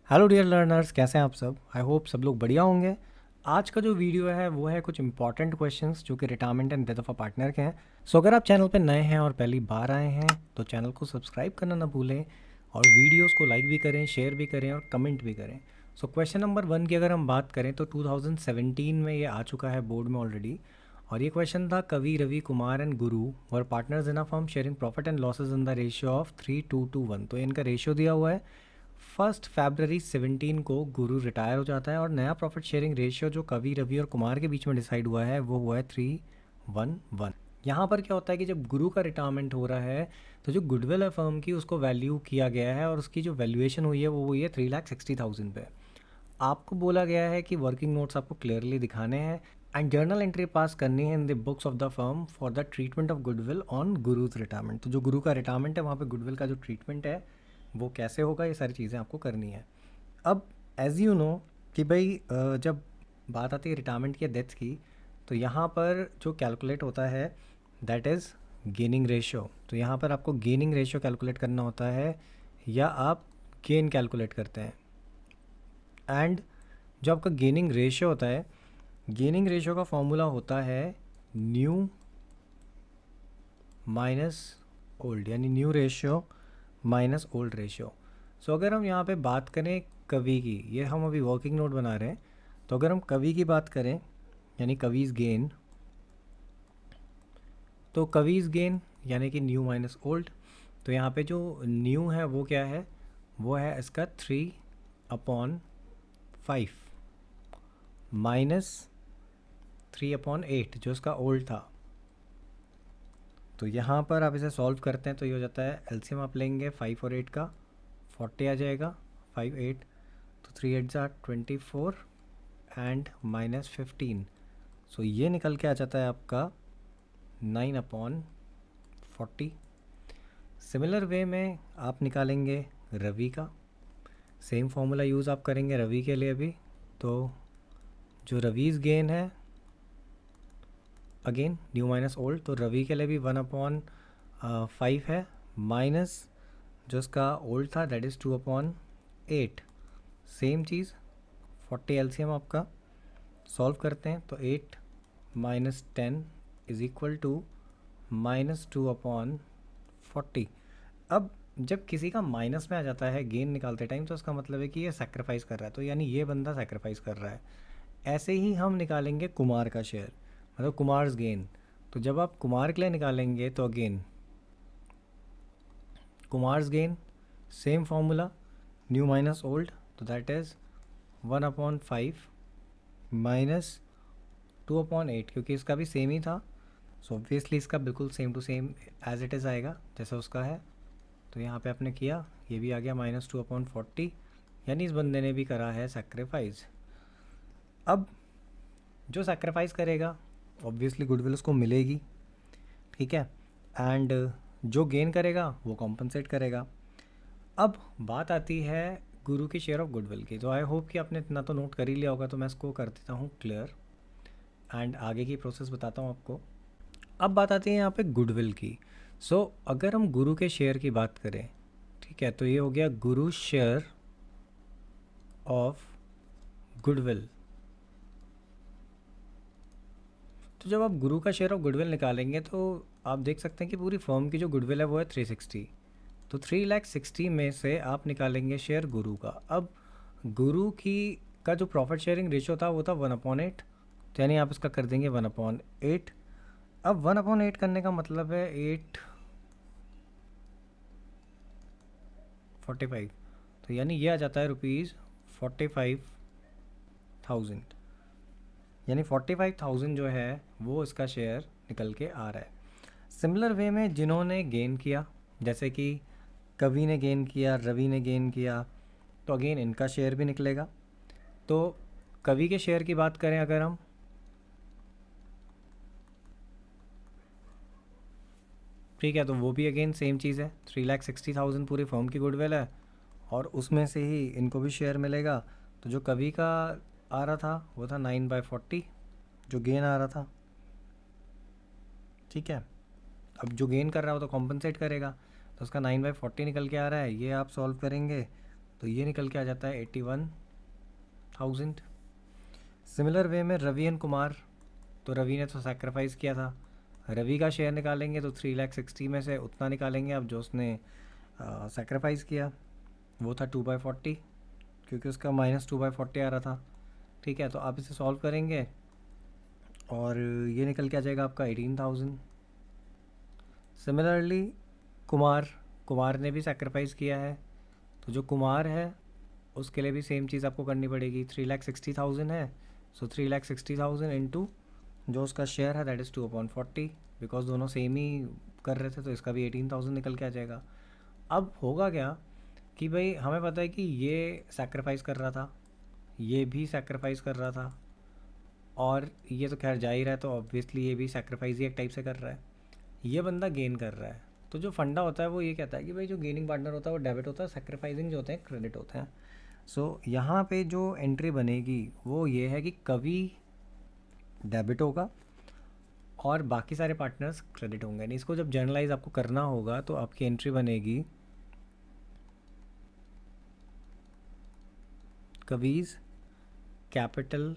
Hello dear learners, कैसे हैं आप सब। आई होप सब लोग बढ़िया होंगे। आज का जो वीडियो है वो है कुछ इंपॉर्टेंट क्वेश्चंस जो कि retirement and death of a partner के हैं। सो अगर आप चैनल पे नए हैं और पहली बार आए हैं तो चैनल को सब्सक्राइब करना ना भूलें और वीडियोस को लाइक भी करें, शेयर भी करें और कमेंट भी करें। सो क्वेश्चन नंबर 1 की अगर हम बात करें तो 2017 में ये आ चुका है बोर्ड में ऑलरेडी। और ये क्वेश्चन था, कवि Ravi Kumar and Guru were partners in a firm sharing profit and losses in the ratio of 3:2:1। तो इनका रेशियो दिया हुआ है। 1 फरवरी 17 को गुरु रिटायर हो जाता है और नया प्रॉफिट शेयरिंग रेशियो जो कवि रवि और कुमार के बीच में डिसाइड हुआ है वो हुआ है 3:1:1। यहाँ पर क्या होता है कि जब गुरु का रिटायरमेंट हो रहा है तो जो गुडविल है फर्म की उसको वैल्यू किया गया है और उसकी जो वैल्यूएशन हुई है वो हुई है 3,60,000 पे। आपको बोला गया है कि वर्किंग नोट्स आपको क्लियरली दिखाने हैं एंड जर्नल एंट्री पास करनी है in the books of the firm for the treatment of goodwill on Guru's retirement. तो जो गुरु का रिटायरमेंट है वहाँ पे गुडविल का जो ट्रीटमेंट है वो कैसे होगा, ये सारी चीज़ें आपको करनी है। अब एज यू नो कि भाई जब बात आती है रिटायरमेंट की या डेथ की तो यहाँ पर जो कैलकुलेट होता है दैट इज़ गेनिंग रेशियो। तो यहाँ पर आपको गेनिंग रेशियो कैलकुलेट करना होता है या आप गेन कैलकुलेट करते हैं। एंड जो आपका गेनिंग रेशियो होता है, गेनिंग रेशियो का फॉर्मूला होता है न्यू माइनस ओल्ड, यानी new ratio minus old ratio. So अगर हम यहाँ पे बात करें कवि की, ये हम अभी वर्किंग नोट बना रहे हैं, तो अगर हम कवि की बात करें यानी कवीज़ गेन, तो कवीज़ गेन यानी कि न्यू माइनस ओल्ड। तो यहाँ पे जो न्यू है वो क्या है, वो है इसका 3/5 माइनस 3/8 जो इसका ओल्ड था। तो यहाँ पर आप इसे सॉल्व करते हैं तो ये हो जाता है, एलसीएम आप लेंगे 5 और 8 का 40 आ जाएगा, 5 8 तो 3 8 ज़ा 24 एंड -15। सो ये निकल के आ जाता है आपका 9/40। सिमिलर वे में आप निकालेंगे रवि का, सेम फार्मूला यूज़ आप करेंगे रवि के लिए भी। तो जो रवीज़ गेन है अगेन न्यू माइनस ओल्ड, तो रवि के लिए भी 1/5 है माइनस जो इसका ओल्ड था that is 2/8। Same cheese 40 LCM आपका सॉल्व करते हैं तो 8 माइनस 10 इज़ इक्वल टू -2/40। अब जब किसी का माइनस में आ जाता है गेन निकालते टाइम तो इसका मतलब है कि ये सेक्रीफाइस कर रहा है, तो यानी ये बंदा सेक्रीफाइस कर रहा है। ऐसे ही हम निकालेंगे कुमार का शेयर, मतलब कुमार्स गेन। तो जब आप कुमार के लिए निकालेंगे तो again Kumars gain same formula new minus old, तो दैट इज़ 1/5 माइनस 2/8, क्योंकि इसका भी सेम ही था। सो ऑब्वियसली इसका बिल्कुल same to same as it is आएगा जैसा उसका है। तो यहाँ पे आपने किया, ये भी आ गया -2/40, यानी इस बंदे ने भी करा है सेक्रीफाइस। अब जो सेक्रीफाइस करेगा ऑब्वियसली गुडविल उसको मिलेगी, ठीक है। एंड जो गेन करेगा वो कॉम्पनसेट करेगा। अब बात आती है गुरु की शेयर ऑफ गुडविल की। तो आई होप कि आपने इतना तो नोट कर ही लिया होगा, तो मैं इसको कर देता हूँ क्लियर एंड आगे की प्रोसेस बताता हूँ आपको। अब बात आती है यहाँ पे गुडविल की। सो अगर हम गुरु के शेयर की बात करें, ठीक है, तो ये हो गया गुरु शेयर ऑफ गुडविल। तो जब आप गुरु का शेयर ऑफ गुडविल निकालेंगे तो आप देख सकते हैं कि पूरी फर्म की जो गुडविल है वो है 360। तो 3,60,000 में से आप निकालेंगे शेयर गुरु का। अब गुरु की का जो प्रॉफिट शेयरिंग रेशियो था वो था 1/8, तो यानी आप इसका कर देंगे 1/8। अब 1/8 करने का मतलब है 845, तो यानी ये आ जाता है ₹45,000, यानी 45,000 जो है वो इसका शेयर निकल के आ रहा है। सिमिलर वे में जिन्होंने गेन किया, जैसे कि कवि ने गेन किया, रवि ने गेन किया, तो अगेन इनका शेयर भी निकलेगा। तो कवि के शेयर की बात करें अगर हम, ठीक है, तो वो भी अगेन सेम चीज़ है, 3,60,000 पूरी फर्म की गुडविल है और उसमें से ही इनको भी शेयर मिलेगा। तो जो कवि का आ रहा था वो था 9/40 जो गेन आ रहा था, ठीक है। अब जो गेन कर रहा हो तो कॉम्पनसेट करेगा, तो उसका 9/40 निकल के आ रहा है, ये आप सॉल्व करेंगे तो ये निकल के आ जाता है 81,000। सिमिलर वे में रवि एंड कुमार, तो रवि ने तो सेक्रीफाइस किया था, रवि का शेयर निकालेंगे तो 3,60,000 में से उतना निकालेंगे अब जो उसने सेक्रीफाइस किया, वो था 2/40, क्योंकि उसका -2/40 आ रहा था। ठीक है, तो आप इसे सॉल्व करेंगे और ये निकल के आ जाएगा आपका 18,000। सिमिलरली कुमार ने भी सेक्रीफाइस किया है, तो जो कुमार है उसके लिए भी सेम चीज़ आपको करनी पड़ेगी। 3,60,000 है, सो 3,60,000 इंटू जो उसका शेयर है दैट इज़ 2/40, बिकॉज दोनों सेम ही कर रहे थे तो इसका भी 18,000 निकल के आ जाएगा। अब होगा क्या कि भाई हमें पता है कि ये सैक्रिफाइस कर रहा था, ये भी सैक्रिफाइस कर रहा था, और ये तो खैर जा ही रहा है, तो ऑब्वियसली ये भी सैक्रिफाइस ही एक टाइप से कर रहा है। ये बंदा गेन कर रहा है, तो जो फंडा होता है वो ये कहता है कि भाई जो गेनिंग पार्टनर होता है वो डेबिट होता है, सैक्रिफाइसिंग जो होते हैं क्रेडिट होते हैं। सो यहाँ पे जो एंट्री बनेगी वो ये है कि कवि डेबिट होगा और बाकी सारे पार्टनर्स क्रेडिट होंगे। नहीं, इसको जब जर्नलाइज आपको करना होगा तो आपकी एंट्री बनेगी Kavi's capital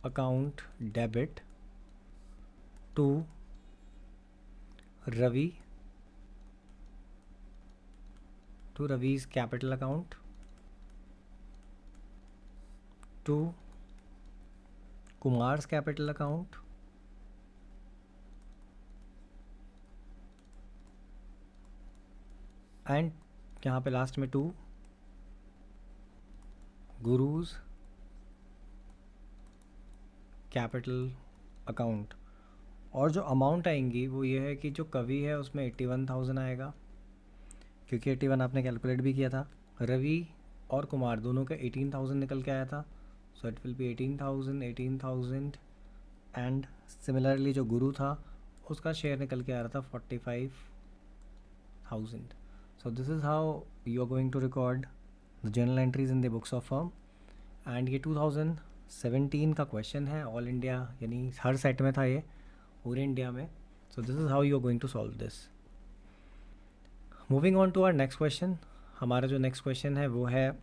account debit to Ravi to Ravi's capital account to Kumar's capital account and यहाँ पे लास्ट में टू गुरुज कैपिटल अकाउंट। और जो अमाउंट आएंगी वो ये है कि जो कवि है उसमें 81,000 आएगा, क्योंकि 81 आपने कैलकुलेट भी किया था। रवि और कुमार दोनों का 18,000 निकल के आया था, so it will B 18,000 and similarly जो गुरु था उसका शेयर निकल के आ रहा था 45,000। So this is how you are going to record the journal entries in the books of firm. And ये 2017 का क्वेश्चन है, ऑल इंडिया यानी हर सेट में था ये पूरे इंडिया में। So this is how you are going to solve this. Moving on to our next question. हमारा जो नेक्स्ट क्वेश्चन है वो है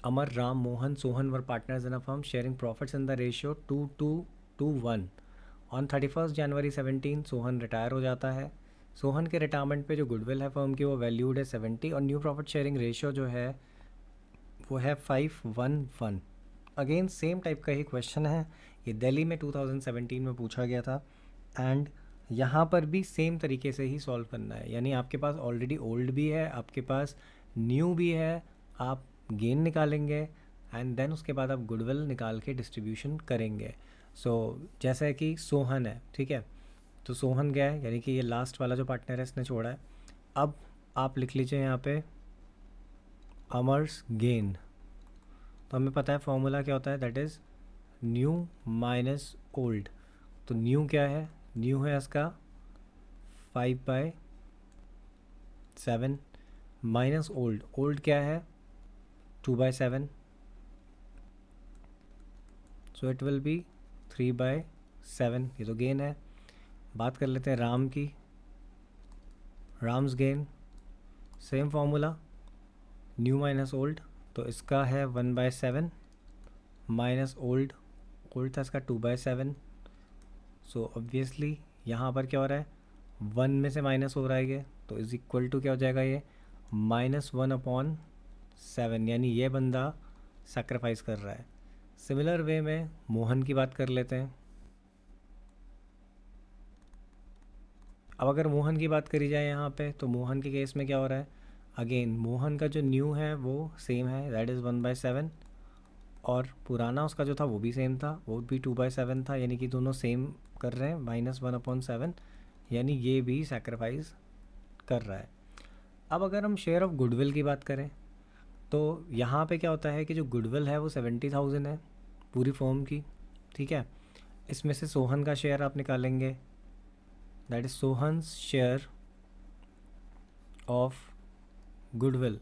Amar, Ram, Mohan, Sohan were partners in a firm sharing profits in the ratio 2:2:1। On 31 January 17 Sohan retire हो जाता है। सोहन के retirement पे जो गुडविल है फर्म की वो वैल्यूड है 70 और न्यू प्रॉफिट शेयरिंग रेशियो जो है वो है 5:1:1। अगेन सेम टाइप का ही क्वेश्चन है, ये दिल्ली में 2017 में पूछा गया था एंड यहाँ पर भी सेम तरीके से ही सॉल्व करना है। यानी आपके पास ऑलरेडी ओल्ड भी है, आपके पास न्यू भी है, आप गेन निकालेंगे एंड देन उसके बाद आप गुडविल निकाल के डिस्ट्रीब्यूशन करेंगे। सो जैसा कि सोहन है, ठीक है, तो सोहन गया है यानी कि ये लास्ट वाला जो पार्टनर है इसने छोड़ा है। अब आप लिख लीजिए यहाँ पे अमर्स गेन। तो हमें पता है फॉर्मूला क्या होता है, that is new minus old. तो न्यू क्या है, न्यू है इसका 5/7 माइनस ओल्ड, ओल्ड क्या है 2/7, सो इट विल बी 3/7। ये तो गेन है। बात कर लेते हैं राम की, Ram's gain, same formula new minus old, तो इसका है 1/7 माइनस ओल्ड, ओल्ड था इसका 2/7। सो ऑब्वियसली यहाँ पर क्या हो रहा है, 1 में से माइनस हो रहा है ये, तो इज़ इक्वल टू क्या हो जाएगा ये -1/7, यानी ये बंदा सेक्रीफाइस कर रहा है। सिमिलर वे में मोहन की बात कर लेते हैं। अब अगर मोहन की बात करी जाए यहाँ पे, तो मोहन के केस में क्या हो रहा है, अगेन मोहन का जो न्यू है वो सेम है, दैट इज़ 1/7, और पुराना उसका जो था वो भी सेम था, वो भी 2/7 था, यानी कि दोनों सेम कर रहे हैं -1/7, यानी ये भी सैक्रिफाइस कर रहा है। अब अगर हम शेयर ऑफ गुडविल की बात करें तो यहाँ पे क्या होता है कि जो गुडविल है वो 70,000 है पूरी फर्म की, ठीक है। इसमें से सोहन का शेयर आप निकालेंगे, that is Sohan's share of goodwill,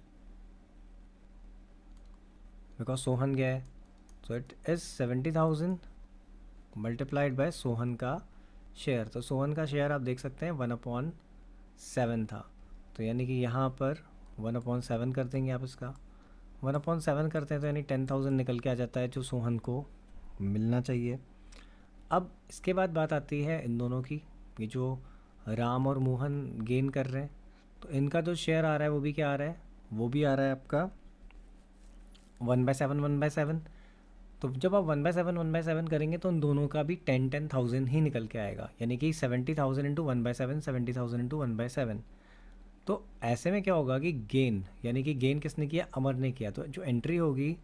because Sohan गया है, so it is 70,000 multiplied by Sohan का शेयर। तो सोहन का शेयर आप देख सकते हैं 1/7 था, तो यानी कि यहाँ पर 1/7 कर देंगे आप इसका। 1/7 करते हैं तो यानी 10,000 निकल के आ जाता है जो सोहन को मिलना चाहिए। अब इसके बाद बात आती है इन दोनों की, ये जो राम और मोहन गेन कर रहे हैं, तो इनका जो शेयर आ रहा है वो भी क्या आ रहा है, वो भी आ रहा है आपका 1/7 1/7। तो जब आप 1/7 करेंगे तो उन दोनों का भी 10,000 ही निकल के आएगा, यानी कि 70,000 इंटू 1/7, 70,000 इंटू 1/7। तो ऐसे में क्या होगा कि गेन, यानी कि गेन किसने किया, अमर ने किया, तो जो एंट्री होगी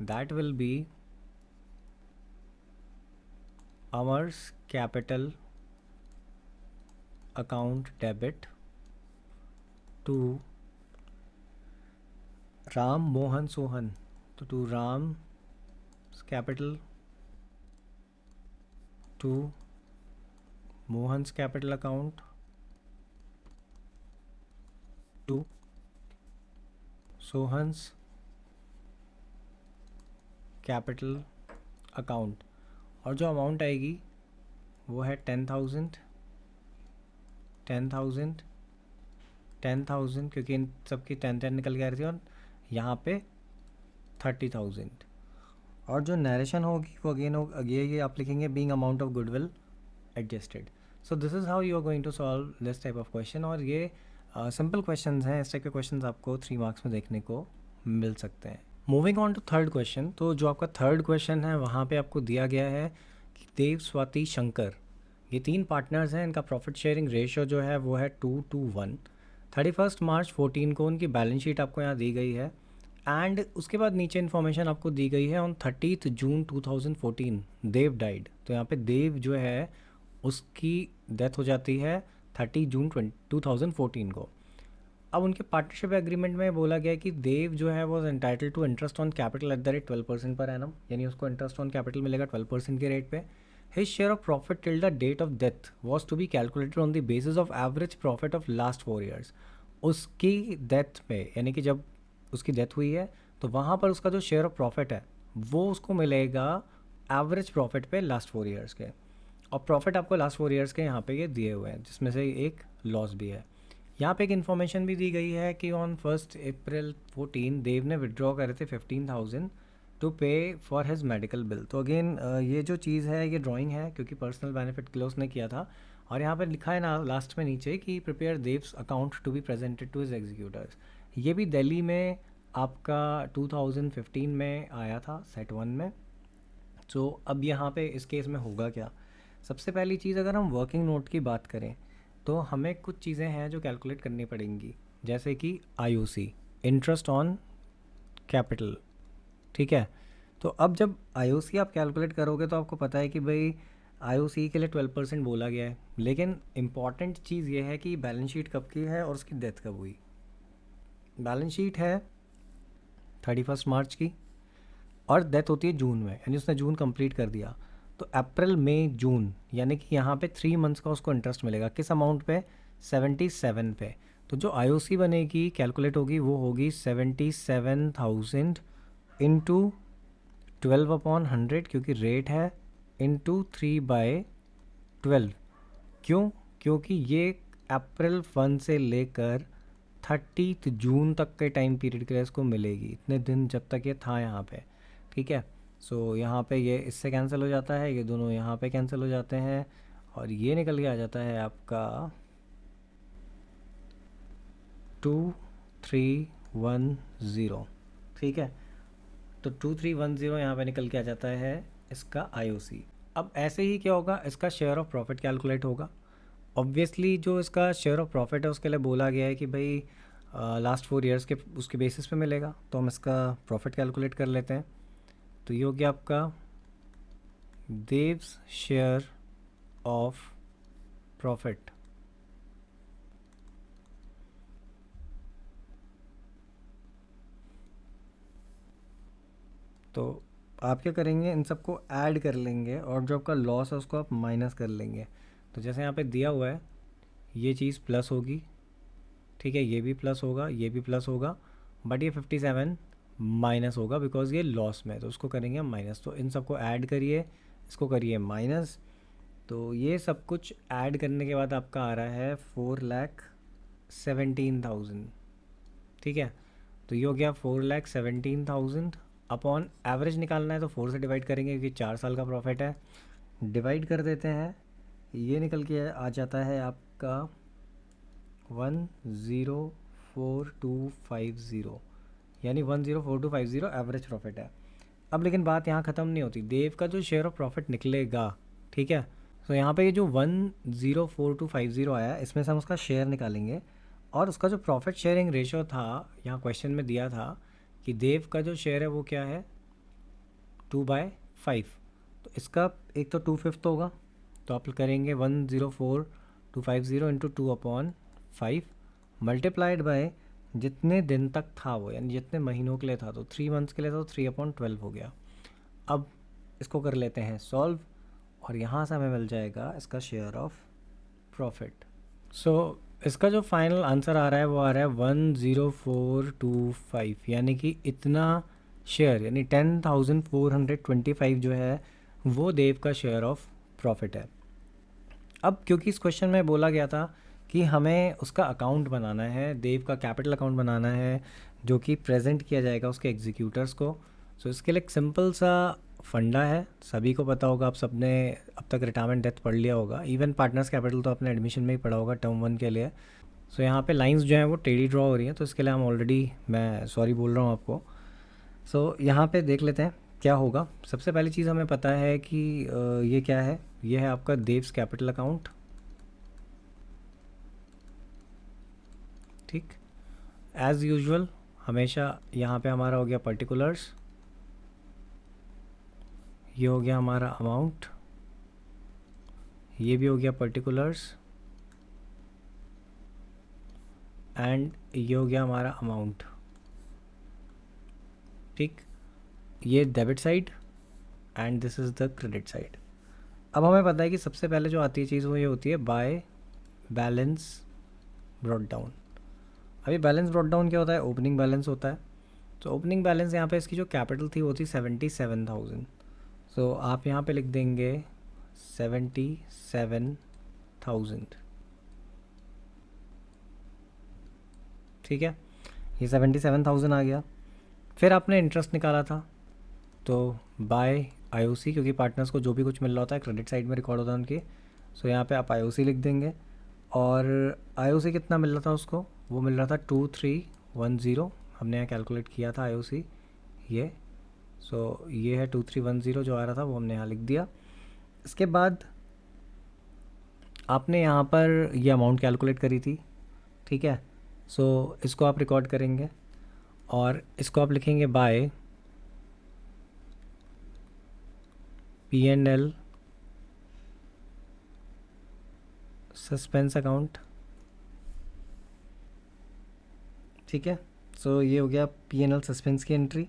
that will be Amar's capital account debit to Ram Mohan Sohan, तो to Ram capital to Mohan's capital account to Sohan's capital account. और जो अमाउंट आएगी वो है 10,000 10,000 10,000, क्योंकि इन सबकी 10 निकल के आ रही थी, और यहाँ पे 30,000। और जो नरेशन होगी वो अगेन ये आप लिखेंगे being amount of goodwill adjusted. So this is how you are going to solve this type of question. और ये सिंपल क्वेश्चंस हैं, इस टाइप के क्वेश्चंस आपको 3 मार्क्स में देखने को मिल सकते हैं। Moving on to third question, तो जो आपका थर्ड क्वेश्चन है वहाँ पे आपको दिया गया है कि देव, स्वाति, शंकर, ये 3 पार्टनर्स हैं, इनका प्रॉफिट शेयरिंग रेशियो जो है वो है 2:1। 31 मार्च 14 को उनकी बैलेंस शीट आपको यहाँ दी गई है, एंड उसके बाद नीचे इन्फॉर्मेशन आपको दी गई है ऑन 30 जून 2014 देव डाइड। तो यहाँ पे देव जो है उसकी डेथ हो जाती है 30 जून 2014 को। अब उनके पार्टनरशिप एग्रीमेंट में बोला गया है कि देव जो है वो entitled to interest on capital at the rate 12% per annum, यानी उसको इंटरेस्ट ऑन कैपिटल मिलेगा 12% के रेट पे। His share of profit till the date of death was to be calculated on the basis of average profit of last 4 years. उसकी death पे, यानी कि जब उसकी डेथ हुई है तो वहाँ पर उसका जो शेयर ऑफ प्रॉफिट है वो उसको मिलेगा एवरेज प्रॉफिट पे लास्ट 4 ईयर्स के। और प्रॉफिट आपको लास्ट 4 ईयर्स के यहाँ पे ये दिए हुए हैं, जिसमें से एक लॉस भी है। यहाँ पे एक इन्फॉर्मेशन भी दी गई है कि ऑन 1 अप्रैल 14 देव ने विड्रॉ करे थे 15,000 टू पे फॉर हिज मेडिकल बिल। तो अगेन ये जो चीज़ है ये ड्राइंग है, क्योंकि पर्सनल बेनिफिट के लिए उसने किया था। और यहाँ पे लिखा है ना लास्ट में नीचे कि prepare Dev's account to be presented to his executors. ये भी दिल्ली में आपका 2015 में आया था सेट 1 में। तो अब यहाँ पे इस केस में होगा क्या, सबसे पहली चीज़ अगर हम वर्किंग नोट की बात करें तो हमें कुछ चीज़ें हैं जो कैलकुलेट करनी पड़ेंगी, जैसे कि आईओसी, इंटरेस्ट ऑन कैपिटल, ठीक है। तो अब जब आईओसी आप कैलकुलेट करोगे तो आपको पता है कि भाई आईओसी के लिए 12% बोला गया है, लेकिन इम्पॉर्टेंट चीज़ ये है कि बैलेंस शीट कब की है और उसकी डेथ कब हुई। बैलेंस शीट है 31 मार्च की और डेथ होती है जून में, यानी उसने जून कंप्लीट कर दिया। तो अप्रैल मई जून, यानी कि यहाँ पे 3 मंथ्स का उसको इंटरेस्ट मिलेगा, किस अमाउंट पे, 77 पे। तो जो आईओसी बनेगी, कैलकुलेट होगी, वो होगी 77,000 इंटू 12/100, क्योंकि रेट है, इंटू 3/12। क्यों, क्योंकि ये अप्रैल 1 से लेकर 30 जून तक के टाइम पीरियड के लिए इसको मिलेगी, इतने दिन जब तक ये था यहाँ पे, ठीक है। सो यहाँ पे ये इससे कैंसिल हो जाता है, ये दोनों यहाँ पे कैंसिल हो जाते हैं, और ये निकल के आ जाता है आपका 2310, ठीक है। तो 2310 यहाँ पे निकल के आ जाता है इसका आईओसी। अब ऐसे ही क्या होगा, इसका शेयर ऑफ प्रॉफिट कैलकुलेट होगा। ऑब्वियसली जो इसका शेयर ऑफ प्रॉफिट है उसके लिए बोला गया है कि भाई लास्ट 4 ईयर्स के उसके बेसिस पे मिलेगा, तो हम इसका प्रॉफिट कैलकुलेट कर लेते हैं। तो ये हो गया आपका देव्स शेयर ऑफ प्रॉफिट, तो आप क्या करेंगे, इन सबको ऐड कर लेंगे और जो आपका लॉस है उसको आप माइनस कर लेंगे। तो जैसे यहाँ पे दिया हुआ है ये चीज़ प्लस होगी, ठीक है, ये भी प्लस होगा, ये भी प्लस होगा, बट ये 57 माइनस होगा बिकॉज ये लॉस में, तो उसको करेंगे हम माइनस। तो इन सबको ऐड करिए, इसको करिए माइनस। तो ये सब कुछ ऐड करने के बाद आपका आ रहा है 4,17,000, ठीक है। तो ये हो गया 4,17,000 अपॉन एवरेज निकालना है तो 4 से डिवाइड करेंगे क्योंकि 4 साल का प्रॉफिट है। डिवाइड कर देते हैं, ये निकल के आ जाता है आपका 1,04250, यानी 1,04250 एवरेज प्रॉफिट है। अब लेकिन बात यहाँ ख़त्म नहीं होती, देव का जो शेयर ऑफ प्रॉफिट निकलेगा, ठीक है। तो यहाँ पे ये जो 1,04250 आया, इसमें से हम उसका शेयर निकालेंगे और उसका जो प्रॉफिट शेयरिंग रेशो था, यहाँ क्वेश्चन में दिया था कि देव का जो शेयर है वो क्या है 2/5। तो इसका एक तो 2/5 होगा, तो आप करेंगे 1,04250 इंटू 2/5 मल्टीप्लाइड बाय जितने दिन तक था वो, यानी जितने महीनों के लिए था, तो 3 मंथ्स के लिए था तो 3/12 हो गया। अब इसको कर लेते हैं सॉल्व और यहाँ से हमें मिल जाएगा इसका शेयर ऑफ प्रॉफिट। सो इसका जो फाइनल आंसर आ रहा है वो आ रहा है 1,0425, यानी कि इतना शेयर, यानी 10,425 जो है वो देव का शेयर ऑफ प्रॉफिट है। अब क्योंकि इस क्वेश्चन में बोला गया था कि हमें उसका अकाउंट बनाना है, देव का कैपिटल अकाउंट बनाना है जो कि प्रेजेंट किया जाएगा उसके एग्जीक्यूटर्स को। सो इसके लिए एक सिंपल सा फंडा है, सभी को पता होगा, आप सबने अब तक रिटायरमेंट डेथ पढ़ लिया होगा, इवन पार्टनर्स कैपिटल तो आपने एडमिशन में ही पढ़ा होगा टर्म 1 के लिए। सो यहाँ पे लाइंस जो हैं वो टेढ़ी ड्रॉ हो रही हैं, तो इसके लिए हम ऑलरेडी, मैं सॉरी बोल रहा हूँ आपको। सो यहाँ पे देख लेते हैं क्या होगा। सबसे पहली चीज़ हमें पता है कि ये क्या है, ये है आपका देव्स कैपिटल अकाउंट, ठीक। एज़ यूजुअल हमेशा यहाँ पे हमारा हो गया पर्टिकुलर्स, ये हो गया हमारा अमाउंट, ये भी हो गया पर्टिकुलर्स, एंड ये हो गया हमारा अमाउंट, ठीक। ये debit side and this is the credit side. अब हमें पता है कि सबसे पहले जो आती है चीज़ वो ये होती है बाय बैलेंस ब्रॉट डाउन। अभी बैलेंस ब्रॉट डाउन क्या होता है, ओपनिंग बैलेंस होता है। तो ओपनिंग बैलेंस यहाँ पे इसकी जो कैपिटल थी वो थी 77,000। सो आप यहाँ पे लिख देंगे 77,000, ठीक है। ये 77,000 आ गया। फिर आपने इंटरेस्ट निकाला था, तो बाय आईओसी, क्योंकि पार्टनर्स को जो भी कुछ मिल रहा होता है क्रेडिट साइड में रिकॉर्ड होता है उनकी। सो यहाँ पे आप आईओसी लिख देंगे और आईओसी कितना मिल रहा था उसको, वो मिल रहा था 2310, हमने यहाँ कैलकुलेट किया था आईओसी ये। सो ये है 2310 जो आ रहा था, वो हमने यहाँ लिख दिया। इसके बाद आपने यहाँ पर ये अमाउंट कैलकुलेट करी थी, ठीक है। सो इसको आप रिकॉर्ड करेंगे और इसको आप लिखेंगे बाय P&L सस्पेंस अकाउंट, ठीक है। सो ये हो गया P&L सस्पेंस की एंट्री।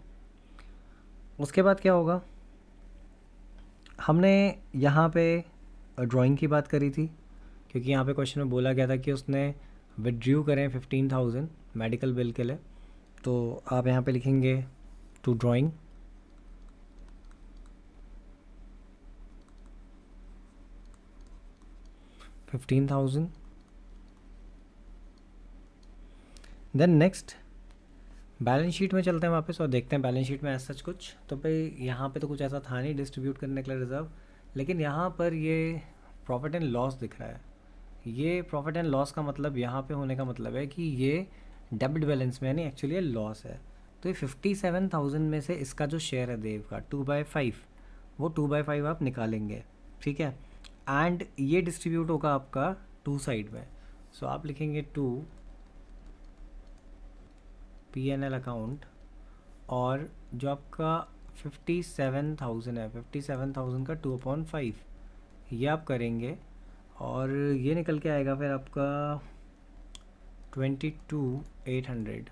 उसके बाद क्या होगा, हमने यहाँ पे ड्राइंग की बात करी थी, क्योंकि यहाँ पे क्वेश्चन में बोला गया था कि उसने विड्रू करें 15,000 मेडिकल बिल के लिए। तो आप यहाँ पे लिखेंगे to drawing, $15,000। Then next balance sheet में चलते हैं वापस और देखते हैं बैलेंस शीट में ऐसा सच कुछ। तो भाई यहाँ पे तो कुछ ऐसा था नहीं डिस्ट्रीब्यूट करने के लिए रिजर्व, लेकिन यहाँ पर ये प्रॉफिट एंड लॉस दिख रहा है। ये प्रॉफिट एंड लॉस का मतलब यहाँ पे होने का मतलब है कि ये डेबिट बैलेंस में, यानी एक्चुअली ये लॉस है। तो ये 57,000 में से इसका जो शेयर है देव का 2/5, वो 2/5 आप निकालेंगे, ठीक है। एंड ये डिस्ट्रीब्यूट होगा आपका 2 साइड में। सो आप लिखेंगे 2 P&L अकाउंट, और जो आपका 57,000 है, 57,000 का 2/5 ये आप करेंगे और ये निकल के आएगा फिर आपका 22,800।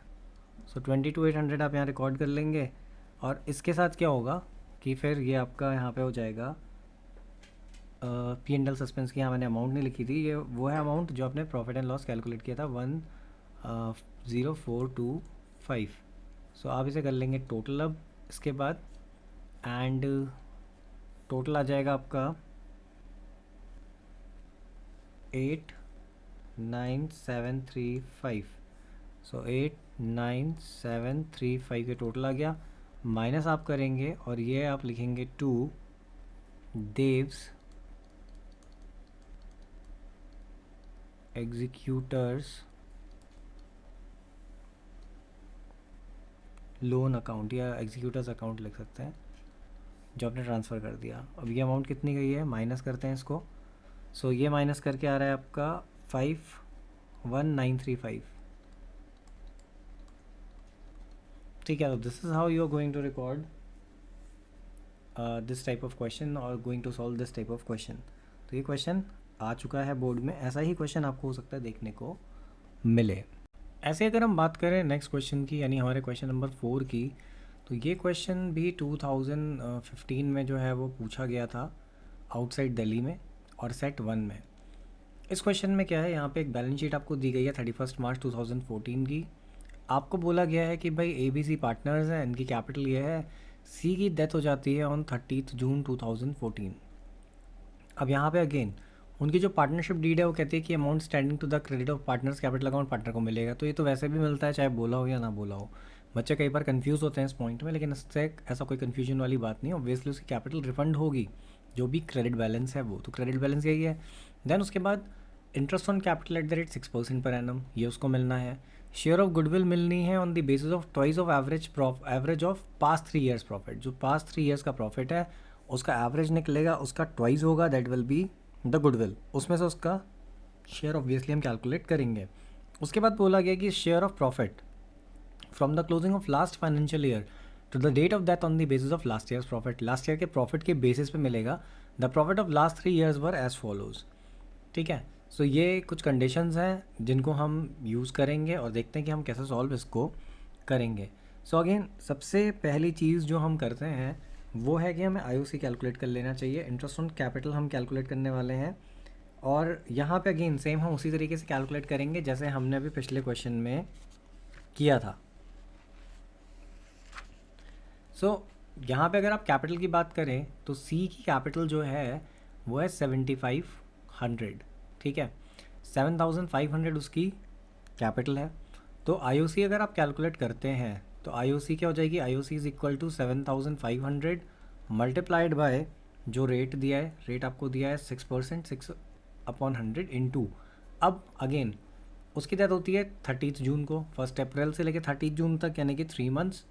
सो 22,800 आप यहाँ रिकॉर्ड कर लेंगे और इसके साथ क्या होगा कि फिर ये आपका यहाँ पे हो जाएगा P&L सस्पेंस की, यहाँ मैंने अमाउंट नहीं लिखी थी, ये वो है अमाउंट जो आपने प्रॉफिट एंड लॉस कैलकुलेट किया था 1,042,5। सो आप इसे कर लेंगे टोटल अब इसके बाद, एंड टोटल आ जाएगा आपका 8,9,735। सो 9735 के टोटल आ गया, माइनस आप करेंगे और ये आप लिखेंगे to Dev's executors loan account, या एग्जीक्यूटर्स अकाउंट लिख सकते हैं, जो आपने ट्रांसफ़र कर दिया। अब ये अमाउंट कितनी गई है, माइनस करते हैं इसको। सो ये माइनस करके आ रहा है आपका 51935। ठीक है, तो this is how you are going to record this type of question और going to solve this type of question. तो ये क्वेश्चन आ चुका है बोर्ड में, ऐसा ही क्वेश्चन आपको हो सकता है देखने को मिले। ऐसे अगर हम बात करें नेक्स्ट क्वेश्चन की, यानी हमारे क्वेश्चन नंबर 4 की, तो ये क्वेश्चन भी 2015 में जो है वो पूछा गया था आउटसाइड दिल्ली में और सेट 1 में। इस क्वेश्चन में क्या है, यहाँ पे एक बैलेंस शीट आपको दी गई है 31 मार्च 2014 की। आपको बोला गया है कि भाई ABC पार्टनर्स हैं, इनकी कैपिटल ये है, C की डेथ हो जाती है ऑन 30 जून 2014। अब यहाँ पे अगेन उनकी जो पार्टनरशिप डीड है वो कहती है कि amount standing to the credit of partners capital account partner को मिलेगा। तो ये तो वैसे भी मिलता है चाहे बोला हो या ना बोला हो। बच्चे कई बार कंफ्यूज होते हैं इस पॉइंट में, लेकिन इससे ऐसा कोई कन्फ्यूजन वाली बात नहीं है। ऑब्वियसली उसकी कैपिटल रिफंड होगी, जो भी क्रेडिट बैलेंस है वो, तो क्रेडिट बैलेंस यही है। देन उसके बाद interest on capital at the rate 6% per annum, ये उसको मिलना है। शेयर ऑफ गुडविल मिलनी है on the basis of twice of average of past 3 years profit. जो पास्ट 3 ईयर्स का प्रॉफिट है उसका एवरेज निकलेगा, उसका ट्वाइस होगा, that will be the goodwill. उसमें से उसका शेयर ऑब्वियसली हम कैलकुलेट करेंगे। उसके बाद बोला गया कि share of profit from the closing of last financial year to the date of death on the basis of last year's profit. Last year के प्रॉफिट के बेसिस पे मिलेगा। The profit of last 3 years were as follows. ठीक है, सो ये कुछ conditions हैं जिनको हम यूज़ करेंगे और देखते हैं कि हम कैसे सॉल्व इसको करेंगे। सो अगेन सबसे पहली चीज़ जो हम करते हैं वो है कि हमें IOC कैलकुलेट कर लेना चाहिए। इंटरेस्ट ऑन कैपिटल हम कैलकुलेट करने वाले हैं, और यहाँ पे अगेन सेम हम उसी तरीके से कैलकुलेट करेंगे जैसे हमने अभी पिछले क्वेश्चन में किया था। सो यहाँ पे अगर आप कैपिटल की बात करें तो C की कैपिटल जो है वो है 7500। ठीक है, 7500 उसकी कैपिटल है। तो IOC अगर आप कैलकुलेट करते हैं तो IOC क्या हो जाएगी, IOC is equal to 7500 multiplied by जो रेट दिया है, रेट आपको दिया है 6%, 6/100 इंटू। अब अगेन उसकी डेथ होती है 30 जून को, 1 अप्रैल से लेकर 30 जून तक, यानी कि 3 मंथ्स,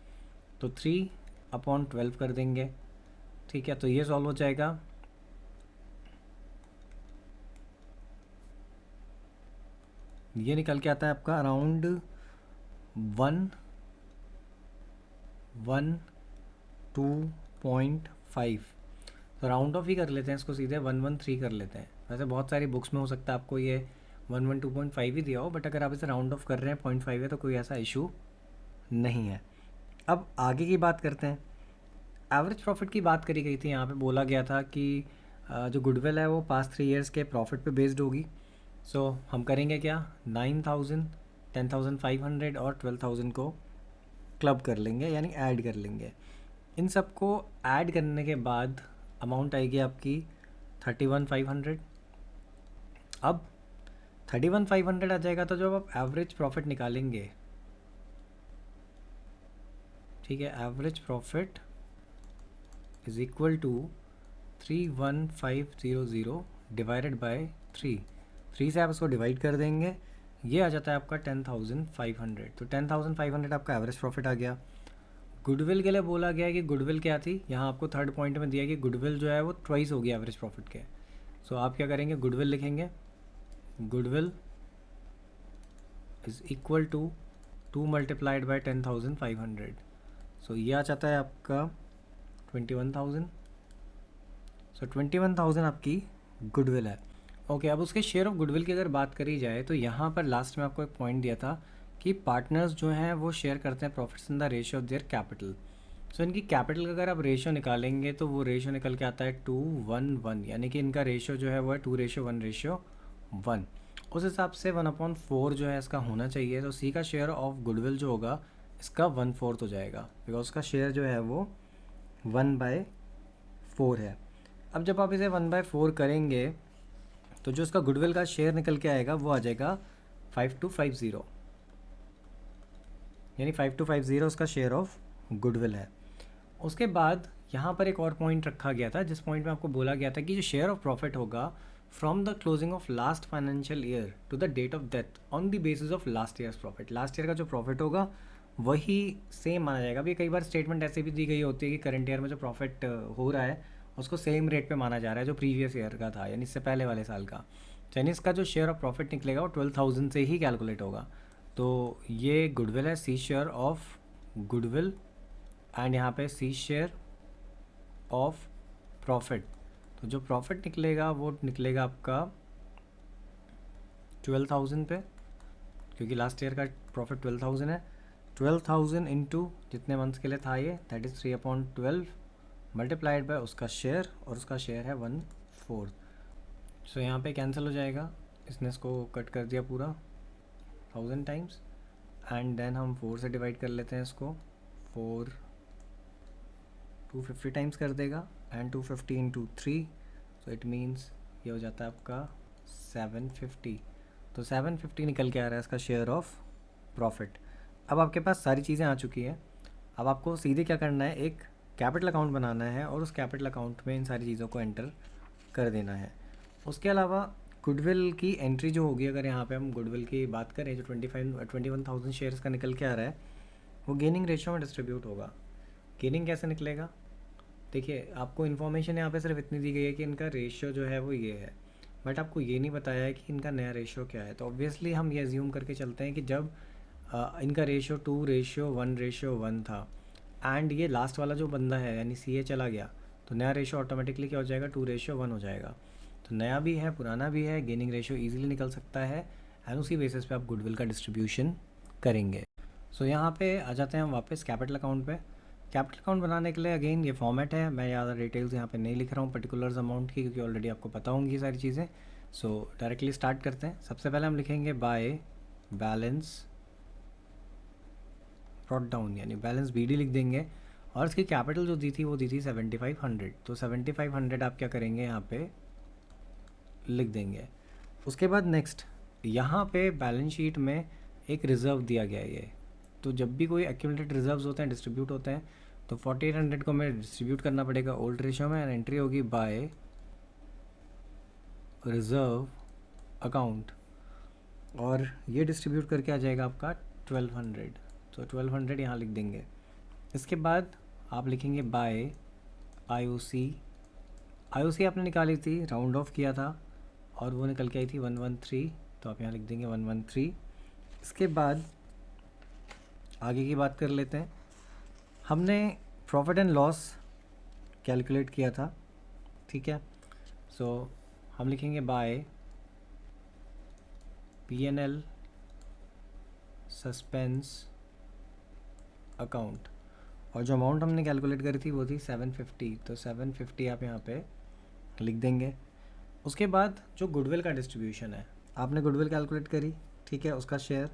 तो 3/12 कर देंगे। ठीक है, तो ये सॉल्व हो जाएगा। ये निकल के आता है आपका अराउंड 112.5। तो राउंड ऑफ ही कर लेते हैं इसको, सीधे 113 कर लेते हैं। वैसे बहुत सारी बुक्स में हो सकता है आपको ये 112.5 ही दिया हो, बट अगर आप इसे राउंड ऑफ कर रहे हैं 0.5 है तो कोई ऐसा इशू नहीं है। अब आगे की बात करते हैं। एवरेज प्रॉफिट की बात करी गई थी, यहाँ पे बोला गया था कि जो गुडविल है वो पास्ट 3 ईयर्स के प्रॉफिट पे बेस्ड होगी। सो हम करेंगे क्या, 9000, 10500 और 12000 को क्लब कर लेंगे, यानी ऐड कर लेंगे। इन सब को ऐड करने के बाद अमाउंट आएगी आपकी 31500। अब 31500 आ जाएगा तो जब आप एवरेज प्रॉफिट निकालेंगे, ठीक है, average profit is equal to 31500 divided by 3 से आप इसको डिवाइड कर देंगे, ये आ जाता है आपका 10500। तो 10500 आपका एवरेज प्रॉफिट आ गया। गुडविल के लिए बोला गया है कि गुडविल क्या थी, यहाँ आपको थर्ड पॉइंट में दिया कि गुडविल जो है वो ट्वाइस होगी एवरेज प्रॉफिट के। सो आप क्या करेंगे, गुडविल लिखेंगे, goodwill is equal to 2 multiplied by 10500। So ये आ जाता है आपका 21000। सो 21000 आपकी गुडविल है। ओके, अब उसके शेयर ऑफ गुडविल की अगर बात करी जाए तो यहाँ पर लास्ट में आपको एक पॉइंट दिया था कि पार्टनर्स जो हैं वो शेयर करते हैं profits in the ratio of their capital. So इनकी कैपिटल का अगर आप रेशियो निकालेंगे तो वो रेशियो निकल के आता है 2:1:1, यानी कि इनका रेशियो जो है वो है 2:1:1। उस हिसाब से 1/4 जो है इसका होना चाहिए। तो सी का शेयर ऑफ गुडविल जो होगा इसका 1/4 हो जाएगा, बिकॉज उसका शेयर जो है वो 1/4 है। अब जब आप इसे 1/4 करेंगे तो जो इसका गुडविल का शेयर निकल के आएगा वो आ जाएगा 5250। यानी 5250 उसका शेयर ऑफ गुडविल है। उसके बाद यहाँ पर एक और पॉइंट रखा गया था, जिस पॉइंट में आपको बोला गया था कि जो शेयर ऑफ प्रॉफिट होगा from the closing of last financial year to the date of death on the basis of last year's profit, last year का जो प्रॉफिट होगा वही सेम माना जाएगा। अभी कई बार स्टेटमेंट ऐसे भी दी गई होती है कि करंट ईयर में जो प्रॉफिट हो रहा है उसको सेम रेट पे माना जा रहा है जो प्रीवियस ईयर का था, यानी इससे पहले वाले साल का। यानी इसका जो शेयर ऑफ प्रॉफिट निकलेगा वो 12,000 से ही कैलकुलेट होगा। तो ये गुडविल है, C share of goodwill, and यहाँ पे सी शेयर ऑफ प्रॉफिट। तो जो प्रॉफिट निकलेगा वो निकलेगा आपका 12,000 पे, क्योंकि लास्ट ईयर का प्रॉफिट 12,000 है। 12,000 इंटू जितने मंथ्स के लिए था ये, दैट इज़ 3/12 मल्टीप्लाइड बाय उसका शेयर, और उसका शेयर है 1/4। सो यहाँ पे कैंसिल हो जाएगा, इसने इसको कट कर दिया पूरा 1000 टाइम्स, एंड देन हम 4 से डिवाइड कर लेते हैं इसको। 4 250 टाइम्स कर देगा, and 250 into 3, so it means ये हो जाता है आपका 750। तो 750 निकल के आ रहा है इसका शेयर ऑफ प्रॉफिट। अब आपके पास सारी चीज़ें आ चुकी हैं, अब आपको सीधे क्या करना है, एक कैपिटल अकाउंट बनाना है और उस कैपिटल अकाउंट में इन सारी चीज़ों को एंटर कर देना है। उसके अलावा गुडविल की एंट्री जो होगी, अगर यहाँ पे हम गुडविल की बात करें, जो 21,000 शेयर्स का निकल के आ रहा है वो गेनिंग रेशियो में डिस्ट्रीब्यूट होगा। गेनिंग कैसे निकलेगा, देखिए आपको इन्फॉर्मेशन यहाँ पे सिर्फ इतनी दी गई है कि इनका रेशियो जो है वो ये है, बट आपको ये नहीं बताया है कि इनका नया रेशियो क्या है। तो ऑब्वियसली हम ये अज्यूम करके चलते हैं कि जब इनका रेशियो 2:1 था, एंड ये लास्ट वाला जो बंदा है यानी सी ए चला गया, तो नया रेशियो ऑटोमेटिकली क्या हो जाएगा, 2:1 हो जाएगा। तो नया भी है पुराना भी है, गेनिंग रेशियो ईजिली निकल सकता है, एंड उसी बेसिस पे आप गुडविल का डिस्ट्रीब्यूशन करेंगे। सो यहाँ पे आ जाते हैं हम वापस कैपिटल अकाउंट पे। कैपिटल अकाउंट बनाने के लिए अगेन ये फॉर्मेट है, मैं ज़्यादा डिटेल्स यहाँ पे नहीं लिख रहा हूँ पर्टिकुलर्स अमाउंट की, क्योंकि ऑलरेडी आपको पता होंगी सारी चीज़ें। सो डायरेक्टली स्टार्ट करते हैं। सबसे पहले हम लिखेंगे बाय बैलेंस ब्रॉट डाउन, यानी बैलेंस बी डी लिख देंगे, और इसकी कैपिटल जो दी थी वो दी थी 7500। तो 7500 आप क्या करेंगे, यहाँ पे लिख देंगे। उसके बाद नेक्स्ट यहाँ पे बैलेंस शीट में एक रिज़र्व दिया गया है ये, तो जब भी कोई एक्यूमुलेटेड रिजर्व्स होते हैं डिस्ट्रीब्यूट होते हैं, तो 4800 को हमें डिस्ट्रीब्यूट करना पड़ेगा ओल्ड रेशियो में, एंड एंट्री होगी बाय रिज़र्व अकाउंट, और ये डिस्ट्रीब्यूट करके आ जाएगा आपका 1200। तो 1200 यहाँ लिख देंगे। इसके बाद आप लिखेंगे बाय आईओसी। आईओसी आपने निकाली थी, राउंड ऑफ किया था, और वो निकल के आई थी 113, तो आप यहाँ लिख देंगे 113। इसके बाद आगे की बात कर लेते हैं। हमने प्रॉफिट एंड लॉस कैलकुलेट किया था, ठीक है। सो हम लिखेंगे बाय P&L सस्पेंस अकाउंट, और जो अमाउंट हमने कैलकुलेट करी थी वो थी 750, तो 750 आप यहाँ पे लिख देंगे। उसके बाद जो गुडविल का डिस्ट्रीब्यूशन है, आपने गुडविल कैलकुलेट करी, ठीक है, उसका शेयर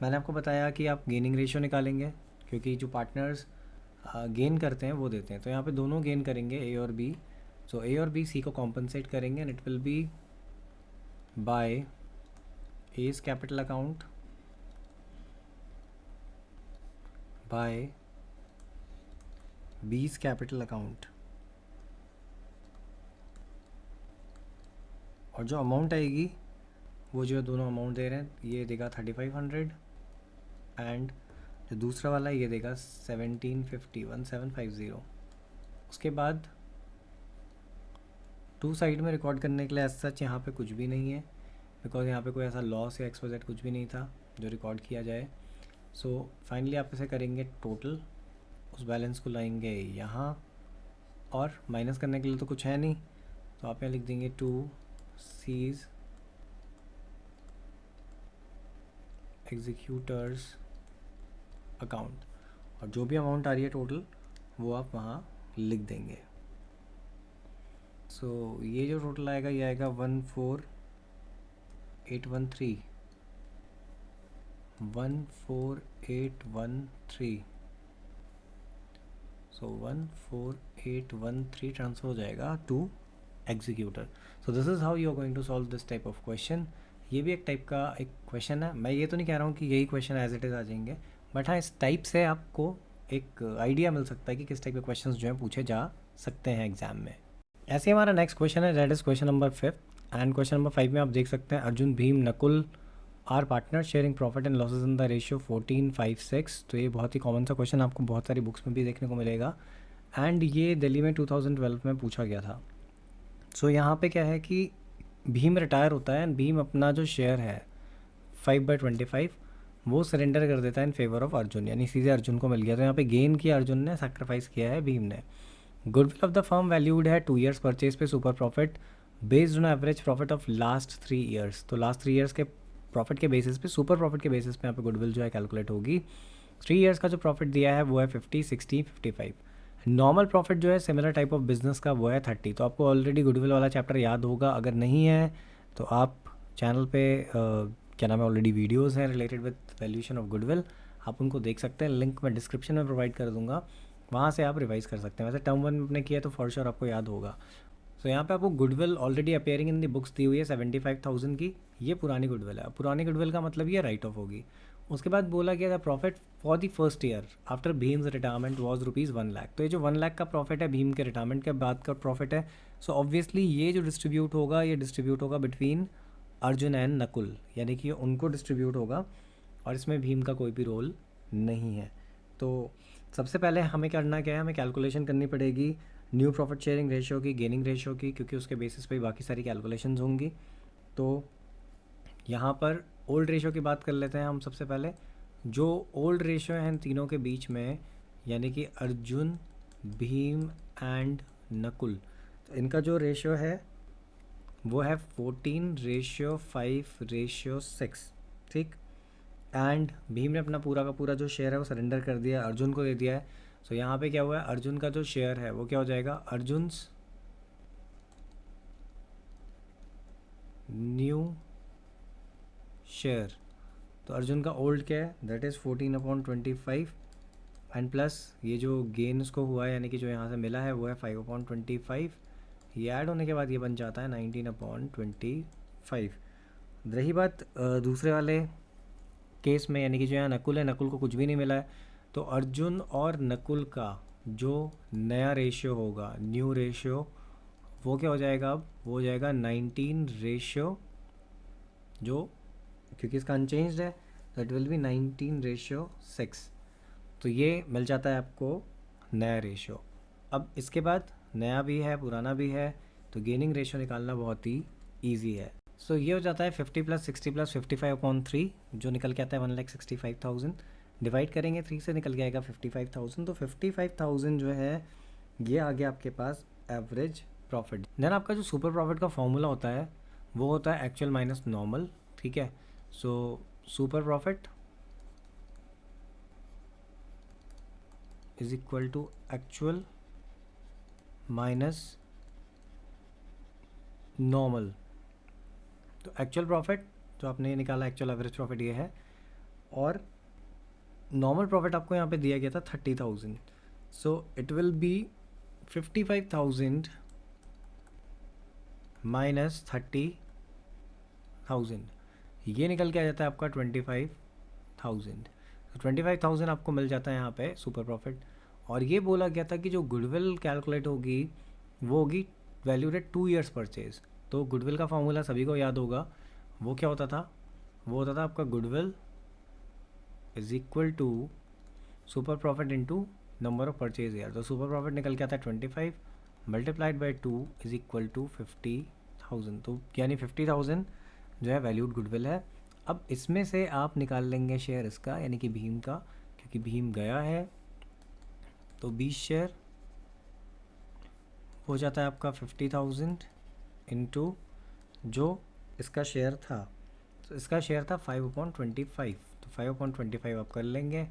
मैंने आपको बताया कि आप गेनिंग रेशियो निकालेंगे, क्योंकि जो पार्टनर्स गेन करते हैं वो देते हैं, तो यहाँ पे दोनों गेन करेंगे ए और बी। सो ए और बी सी को कॉम्पनसेट करेंगे, and it will be by A's capital account by B's capital account, और जो अमाउंट आएगी वो जो दोनों अमाउंट दे रहे हैं, ये देगा 3500, एंड जो दूसरा वाला ये देगा 1750। उसके बाद टू साइड में रिकॉर्ड करने के लिए एज सच यहाँ पे कुछ भी नहीं है, बिकॉज यहाँ पे कोई ऐसा लॉस या एक्सपोजेट कुछ भी नहीं था जो रिकॉर्ड किया जाए। सो फाइनली आप इसे करेंगे टोटल, उस बैलेंस को लाएंगे यहाँ, और माइनस करने के लिए तो कुछ है नहीं, तो आप यहाँ लिख देंगे 2C's एग्जीक्यूटर्स अकाउंट, और जो भी अमाउंट आ रही है टोटल वो आप वहाँ लिख देंगे। सो ये जो टोटल आएगा ये आएगा 14813। सो 14813 ट्रांसफर हो जाएगा to executor. So this is how you are going to solve this type of question. ये भी एक टाइप का एक क्वेश्चन है, मैं ये तो नहीं कह रहा हूँ कि यही क्वेश्चन एज इट इज़ आ जाएंगे, बट हाँ, इस टाइप से आपको एक आइडिया मिल सकता है कि किस टाइप के क्वेश्चंस जो हैं पूछे जा सकते हैं एग्जाम में। ऐसे ही हमारा नेक्स्ट क्वेश्चन है, that is question number 5। And question number 5 में आप देख सकते हैं Arjun, Bhim, Nakul are partner sharing profit and losses in the ratio 14:5:6। तो ये बहुत ही कॉमन सा क्वेश्चन आपको बहुत सारी बुक्स में भी देखने को मिलेगा एंड ये दिल्ली में 2012 में पूछा गया था। सो यहाँ पे क्या है कि भीम रिटायर होता है एंड भीम अपना जो शेयर है 5/25 वो सरेंडर कर देता है इन फेवर ऑफ अर्जुन, यानी सीधे अर्जुन को मिल गया। तो यहाँ पे गेन किया अर्जुन ने, सैक्रिफाइस किया है भीम ने। Goodwill of the firm valued है 2 years परचेज पे super profit based on average profit of last 3 years। तो लास्ट 3 years के प्रॉफिट के बेसिस पे, सुपर प्रॉफिट के बेसिस पे यहाँ पे गुडविल जो है कैलकुलेट होगी। 3 years का जो प्रॉफिट दिया है वो है 50, 60, 55। नॉर्मल प्रॉफिट जो है सिमिलर टाइप ऑफ बिजनेस का वो है 30। तो आपको ऑलरेडी गुडविल वाला चैप्टर याद होगा, अगर नहीं है तो आप चैनल पे क्या नाम है, ऑलरेडी वीडियोज़ हैं related with valuation of goodwill, आप उनको देख सकते हैं। लिंक मैं डिस्क्रिप्शन में प्रोवाइड कर दूंगा, वहाँ से आप रिवाइज कर सकते हैं। वैसे टर्म 1 में आपने किया तो फॉर श्योर आपको याद होगा। सो यहाँ पे आपको goodwill already appearing in the books दी हुई है 75,000 की, ये पुरानी गुडविल है। पुरानी गुडविल का मतलब ये राइट ऑफ होगी। उसके बाद बोला गया था profit for the first year after Bhim's retirement was ₹1,00,000। तो ये जो 1 लाख का प्रॉफिट है भीम के रिटायरमेंट के बाद का प्रॉफिट है। सो ऑब्वियसली ये जो डिस्ट्रीब्यूट होगा, ये डिस्ट्रीब्यूट होगा बिटवीन अर्जुन एंड नकुल, यानी कि उनको डिस्ट्रीब्यूट होगा और इसमें भीम का कोई भी रोल नहीं है। तो सबसे पहले हमें करना क्या है, हमें कैलकुलेशन करनी पड़ेगी न्यू प्रॉफिट शेयरिंग रेशियो की, गेनिंग रेशियो की, क्योंकि उसके बेसिस पे बाकी सारी कैलकुलेशंस होंगी। तो यहाँ पर ओल्ड रेशियो की बात कर लेते हैं हम सबसे पहले। जो ओल्ड रेशियो है इन तीनों के बीच में, यानी कि अर्जुन, भीम एंड नकुल, तो इनका जो रेशियो है वो है 14:5:6, ठीक। एंड भीम ने अपना पूरा का पूरा जो शेयर है वो सरेंडर कर दिया, अर्जुन को दे दिया है। सो यहाँ पे क्या हुआ है, अर्जुन का जो शेयर है वो क्या हो जाएगा, अर्जुन्स न्यू शेयर। तो अर्जुन का ओल्ड क्या है, दैट इज़ 14/25 एंड प्लस ये जो गेन उसको हुआ है, यानी कि जो यहाँ से मिला है वो है 5/25। ये ऐड होने के बाद ये बन जाता है 19/25। रही बात दूसरे वाले केस में, यानी कि जो यहाँ नकुल है, नकुल को कुछ भी नहीं मिला है। तो अर्जुन और नकुल का जो नया रेशियो होगा, न्यू रेशियो, वो क्या हो जाएगा, अब वो हो जाएगा 19 रेशियो, जो क्योंकि इसका अनचेंज्ड है तो इट विल बी 19:6। तो ये मिल जाता है आपको नया रेशियो। अब इसके बाद नया भी है पुराना भी है, तो गेनिंग रेशियो निकालना बहुत ही ईजी है। सो ये हो जाता है 50 + 60 + 55/3, जो निकल के आता है 1,65,000। डिवाइड करेंगे 3 से, निकल के आएगा 55,000। तो 55,000 जो है ये आ गया आपके पास एवरेज प्रॉफिट। देन आपका जो सुपर प्रॉफिट का फॉर्मूला होता है वो होता है एक्चुअल माइनस नॉर्मल, ठीक है। So super profit is equal to actual minus normal. तो एक्चुअल प्रॉफिट जो आपने निकाला, एक्चुअल एवरेज प्रॉफिट ये है, और नॉर्मल प्रॉफिट आपको यहाँ पे दिया गया था 30,000। So it will B 55,000 minus 30,000, ये निकल के आ जाता है आपका 25,000। तो 25,000 आपको मिल जाता है यहाँ पे सुपर प्रॉफिट। और ये बोला गया था कि जो गुडविल कैलकुलेट होगी वो होगी वैल्यूड एट 2 years परचेज। तो गुडविल का फॉर्मूला सभी को याद होगा, वो क्या होता था, वो होता था आपका goodwill is equal to super profit into number of purchase year. तो सुपर प्रॉफिट निकल के आता है 25 multiplied by 2 is equal to 50,000। तो यानी 50,000 जो है वैल्यूड गुडविल है। अब इसमें से आप निकाल लेंगे शेयर इसका, यानी कि भीम का, क्योंकि भीम गया है। तो 20 शेयर हो जाता है आपका 50,000 इंटू जो इसका शेयर था। तो इसका शेयर था 5/25। तो 5/25 आप कर लेंगे,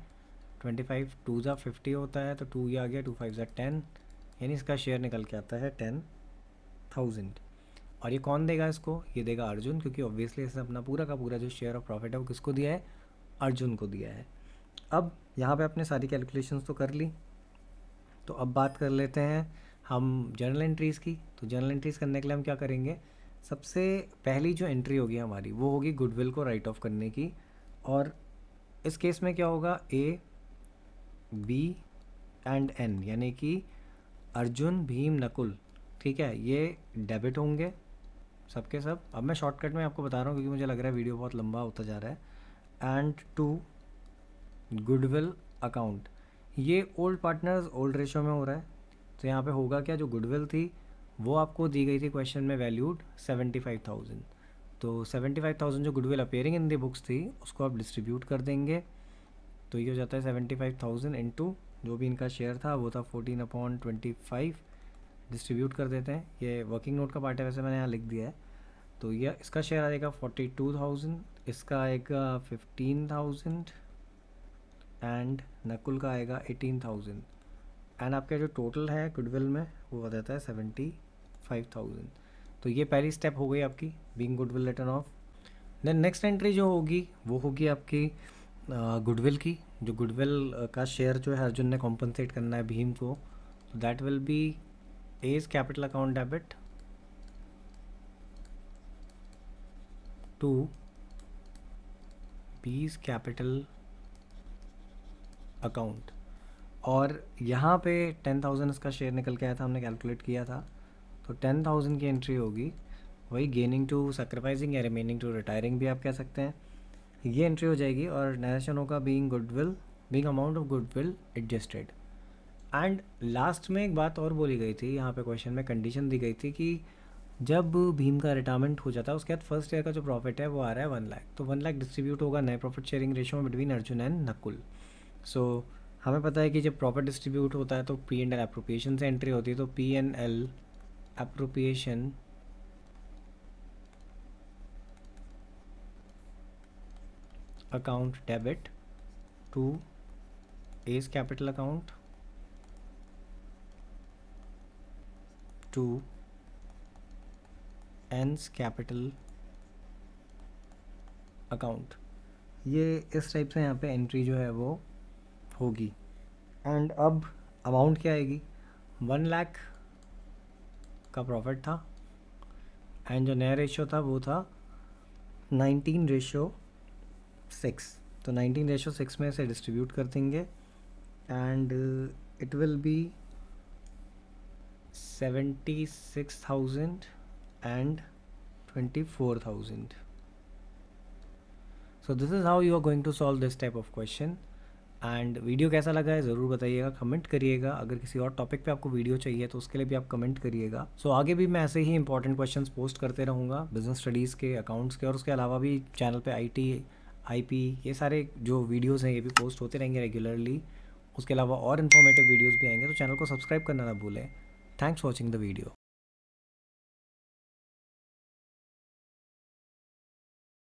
25 2 ज़ा 50 होता है, तो 2 ये आ गया, 2 5 ज़ा 10, यानी इसका शेयर निकल के आता है 10,000। और ये कौन देगा इसको, ये देगा अर्जुन, क्योंकि ऑब्वियसली इसने अपना पूरा का पूरा जो शेयर ऑफ प्रॉफिट है वो किसको दिया है, अर्जुन को दिया है। अब यहाँ पे आपने सारी कैलकुलेशंस तो कर ली, तो अब बात कर लेते हैं हम जर्नल एंट्रीज़ की। तो जर्नल एंट्रीज़ करने के लिए हम क्या करेंगे, सबसे पहली जो एंट्री होगी हमारी वो होगी गुडविल को राइट ऑफ करने की। और इस केस में क्या होगा, ए बी एंड एन, यानी कि अर्जुन भीम नकुल, ठीक है, ये डेबिट होंगे सबके सब। अब मैं शॉर्टकट में आपको बता रहा हूँ क्योंकि मुझे लग रहा है वीडियो बहुत लंबा होता जा रहा है। एंड टू गुडविल अकाउंट, ये ओल्ड पार्टनर्स ओल्ड रेशो में हो रहा है, तो यहाँ पे होगा क्या, जो गुडविल थी वो आपको दी गई थी क्वेश्चन में वैल्यूड 75,000, तो 75,000 जो goodwill appearing in the books थी उसको आप डिस्ट्रीब्यूट कर देंगे, तो ये हो जाता है 75,000 इंटू जो भी इनका शेयर था वो था 14/25, डिस्ट्रीब्यूट कर देते हैं। ये वर्किंग नोट का पार्ट है, वैसे मैंने यहाँ लिख दिया है। तो ये इसका शेयर आएगा 42,000, इसका आएगा 15,000 एंड नकुल का आएगा 18,000, एंड आपका जो टोटल है गुडविल में वो हो जाता है 75,000। तो ये पहली स्टेप हो गई आपकी being goodwill written off. Then next entry जो होगी वो होगी आपकी गुडविल की, जो गुडविल का शेयर जो है अर्जुन ने कॉम्पनसेट करना है भीम को, तो that will be A's capital account debit to B's capital account. और यहाँ पे 10,000 इसका शेयर निकल के आया था, हमने कैलकुलेट किया था, तो 10,000 की एंट्री होगी, वही गेनिंग टू सैक्रिफाइसिंग या रिमेनिंग टू रिटायरिंग भी आप कह सकते हैं, ये एंट्री हो जाएगी। और नरेशन होगा being goodwill, being amount of goodwill adjusted. And last में एक बात और बोली गई थी, यहाँ पे क्वेश्चन में कंडीशन दी गई थी कि जब भीम का रिटायरमेंट हो जाता है उसके बाद फर्स्ट ईयर का जो प्रॉफिट है वो आ रहा है 1 लाख, तो 1 लाख डिस्ट्रीब्यूट होगा नए प्रॉफिट शेयरिंग रेशियो में बिटवीन अर्जुन एंड नकुल। सो हमें पता है कि जब प्रॉफिट डिस्ट्रीब्यूट होता है तो पी एंड एल अप्रोप्रिएशन से एंट्री होती है, तो P and L appropriation account debit to A's capital account to N's capital account, ये इस टाइप से यहाँ पे एंट्री जो है वो होगी। एंड अब अमाउंट क्या आएगी, 1 लाख का प्रॉफिट था, एंड जो नया रेशियो था वो था 19/6, तो 19/6 में से डिस्ट्रीब्यूट कर देंगे, and it will be 76,000 and 24,000। So this is how you are going to solve this type of question. And video कैसा लगा है ज़रूर बताइएगा, कमेंट करिएगा। अगर किसी और टॉपिक पे आपको वीडियो चाहिए तो उसके लिए भी आप कमेंट करिएगा। सो आगे भी मैं ऐसे ही इंपॉर्टेंट क्वेश्चंस पोस्ट करते रहूँगा, बिजनेस स्टडीज़ के, अकाउंट्स के, और उसके अलावा भी चैनल पे आईटी, आईपी, ये सारे जो वीडियोज़ हैं ये भी पोस्ट होते रहेंगे रेगुलरली। उसके अलावा और इन्फॉर्मेटिव वीडियोज़ भी आएंगे, तो चैनल को सब्सक्राइब करना ना भूलें। Thanks for watching the video.